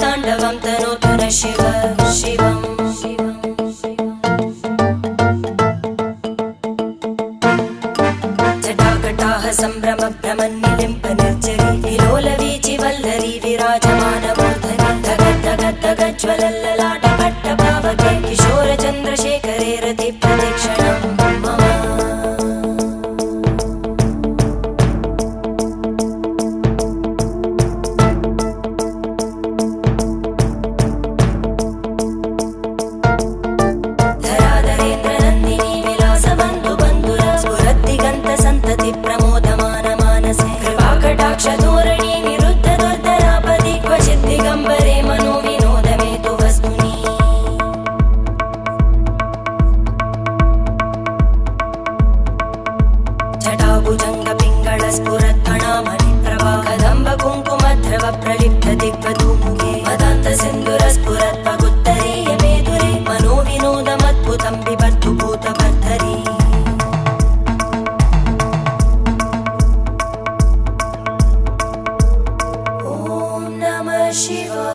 ताण्डवं तनोतु न शिव शिवम् जटाकटाः सम्भ्रम भ्रमन्निलिम्प निर्जरी विलोलवीचि वल्लरी विराजमानमूर्धनि धगज्ज्वलल्ललाटपट्टपावके किशोरचन्द्रशेखरे रति प्रदक्षिणं मम जटाभुजंग पिंगल स्फुरत्तणामणि प्रभा कदंब कुंकुमद्रव प्रलिप्त दिग्वधू